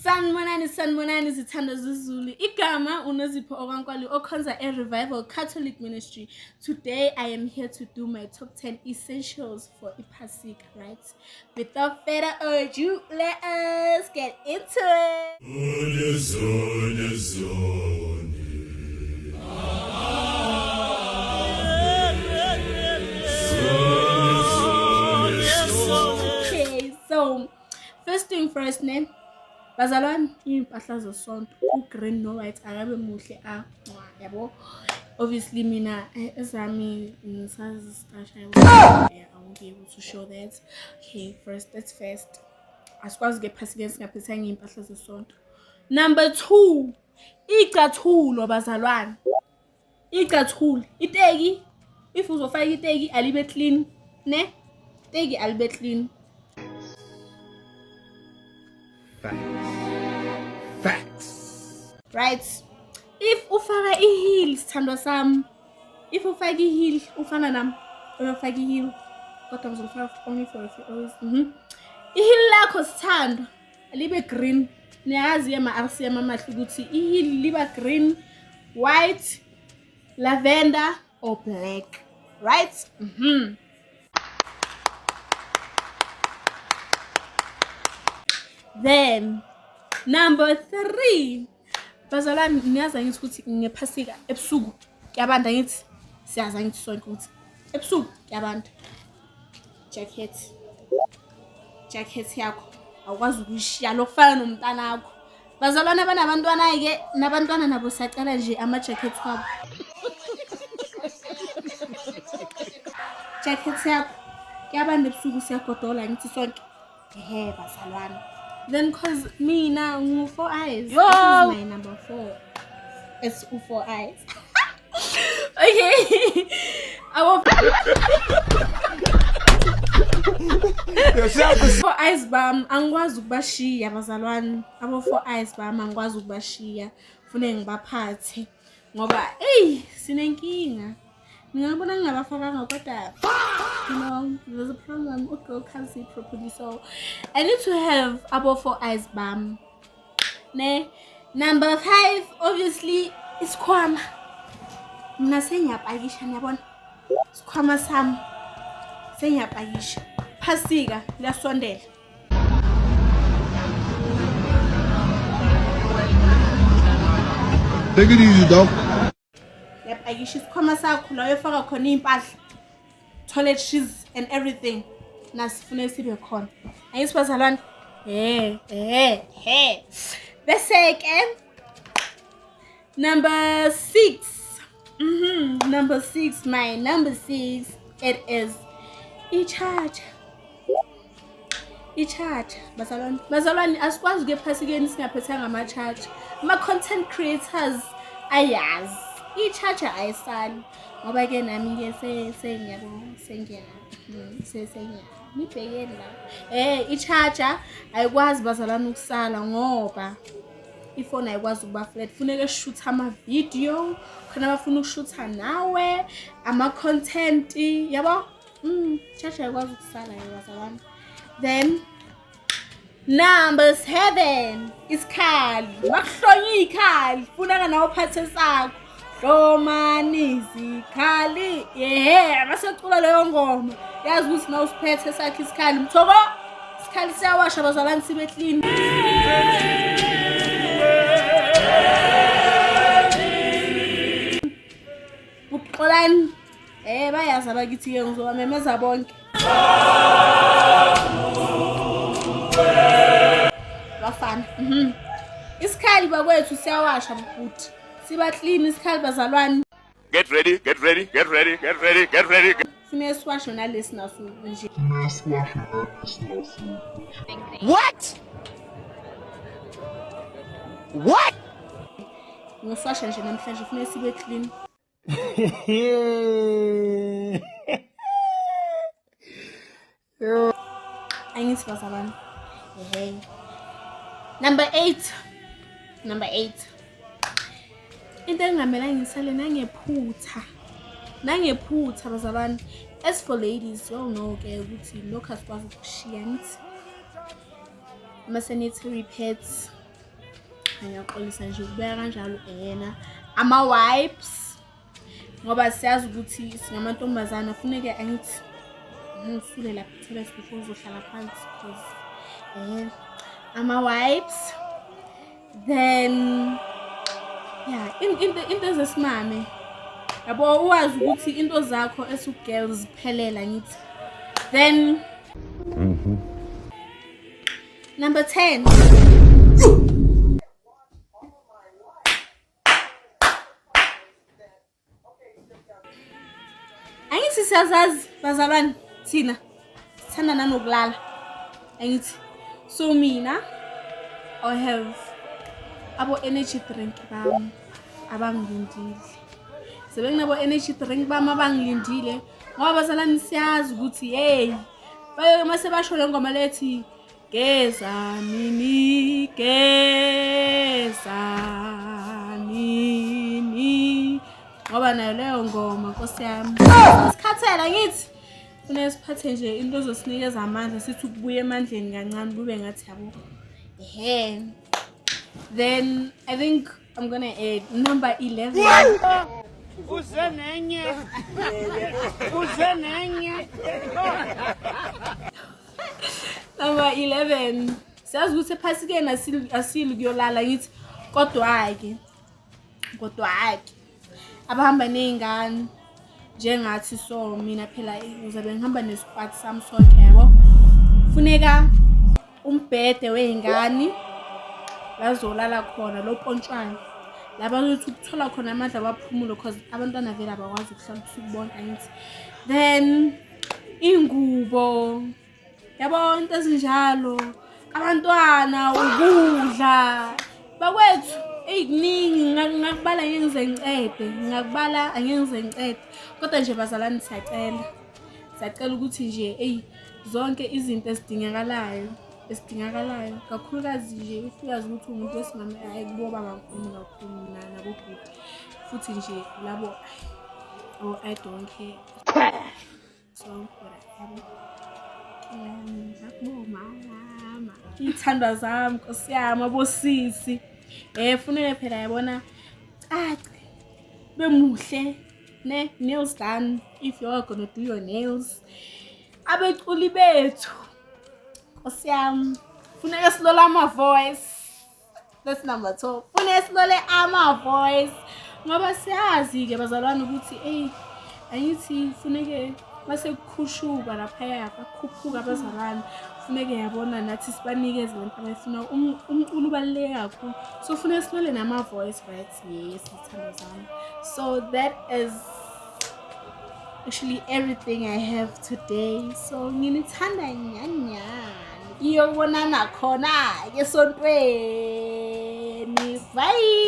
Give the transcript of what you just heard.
Sanibonani zithandwa zezulu. Igama uNozipho Owankwalu okhonza Revival Catholic Ministry. Today I am here to do my top 10 essentials for iPhasika, right? Without further ado, let us get into it. Okay, so first thing first, name. Bazalwane impahla zesonto ugreen no white akabe muhle yabo. Obviously mina ezami ngisazistasha I won't be able to show that. Okay, that's first. Asikwazi ke phasika singaphethanga impahla zesonto. Number 2, icathulo bazalwane. Icathulo, iteki if uzofaka iteki alibe clean, ne? Iteki alibe clean. Facts. Right. If ufaka heels thandwa sami. If ufaka heel ufana nami. Uyofaka heel. Kodwa ngizofaka only for a few hours. Iheel lakho sithandwa libe green. Niyazi ema RCM amahle ukuthi iheel liba green, white, lavender or black. Right? Then number 3, bazalwane niyazi ngithi ukuthi ngephasika ebusuku kuyabanda ngithi siyaza ngithi sonke ukuthi ebusuku kuyabanda. Jacket yakho awukwazi ukuyishiya lokufana nomntana wakho. Bazalwane abanabantwana ke nabantwana nabo siyacela nje ama jacket wabo. Jacket yakho kuyabanda ebusuku siyagodola ngithi sonke. Bazalwane. Then cause mina ngu4 eyes. This is my number 4. It's 4 eyes. Okay. Four eyes bam angikwazi ukubashiya bazalwane. 4 eyes bam angikwazi ukubashiya. Ufune ngibaphathe ngoba sinenkinga. Ngiyabona ngingabafakanga kodwa there's a problem. Girl can't see properly, so I need to have above 4 eyes bam. Ne? Number 5 obviously is kwama. Mina senyapakisha nyabona. Sikhwama sami senyapakisha. Phasika lasondela. Take it easy, dog. Yapakisha sikhwama sakho la uyofaka khona impahla. Toilet shoes and everything. Nasifune sibe khona. Ayisibazalwane. Bese ke number 6. Number 6, my number 6, it is i-charger. I-charger bazalwane asikwazi ke phasikeni singaphethanga ama charger. Ama content creators ayazi i-charger ayisali ngoba ke nami ke nibhekeni la. I-charger ayikwazi bazalwane ukusala ngoba ifone ayikwazi ukuba flat. Kufuneka shoot ama video, khona bafuna ukushootha nawe ama content yabo. Charger ayikwazi ukusala bazalwane. Then number 7, isikhali. Makuhlonye ikhali funeka nawe uphathe sakho. Hlomani izikhali. Masecula leyo ngoma. Yazi ukuthi na usiphethe sakhe isikhali mthoko. Isikhali siyawasha bazalwane sibe clean. Uxolani. Bayazi abakithi ke ngizobamemeza bonke. Bafana. Isikhali bakwethu siyawasha bhuti. Siba clean isikhali bazalwane. Get ready. Sinesiwasho nalesi naso nje. What? Ngoswasha nje namhlanje ufune sibe clean. Angithi bazalwane. Number 8. Into engamela ngisale nangephutha bazalwane. As for ladies, you all know ke ukuthi lokho asikwazi ukushiya ngithi ama sanitary pads Ngiyaxolisa nje ukubeka kanjalo yena ama-wipes ngoba siyazi ukuthi singamantombazana kufuneke angithi ngisule lapha toilet before uzohlala phansi because ama-wipes then yeah into zesimame yabo uwazi ukuthi into zakho esu-girls ziphelela ngithi then number 10 angithi siyazazi bazalwane thina sithanda nanokulala angithi so mina I have abo energy drink bami abangilindile sebenginabo energy drink bami abangilindile ngoba bazalwane siyazi ukuthi hey mase basho le ngoma lethi geza nini ngoba nayo leyo ngoma Nkosi yami sikhathela ngithi kufanele siphathe nje into ezosinikeza amandla sithi ukubuya emandleni kancane kube ngathi yabo then I think I'm gonna add number 11 number 11 siyazi ukuthi ephasikeni asili kuyolala ngithi kodwa-ke abahamba ney'ngane njengathi so mina phela ngizobe ngihamba nesquad sami sonke yabo funeka umbhede wey'ngane lazolala khona lo pontshwana laba ukuthi ukuthola khona amandla waphumulo because abantwana vele abakwazi ukuhlala ubusuku bonke ngithi then ingubo yabo into ezinjalo abantwana ukudla bakwethu kuningi ngakubala angeke ngicede kodwa nje bazalwane siyacela ukuthi nje zonke izinto ezidingakalayo kakhulukazi nje uyazi ukuthi umuntu wesimame ayikuboba kakhulu nabobhuti futhi nje labo I don't care so mama ithandwa zami Nkosi yami abosisi funeke phela yabona bemuhle nails done if you are gonna do your nails abeculi bethu Nkosi yami funeka silola ama-voice that's number 2 funeka silole ama-voice ngoba siyazi-ke bazalwane ukuthi angithi funeke mase kukhushuka laphaya bakhuphuka abazalwane funeke yabona nathi sibanikeze abantu abafuna umculo ubaluleke kakhulu so funeka silole nama-voice right yes sithando zami so that is actually everything I have today so nginithanda nyanyani iyobonana khona esontweni bye.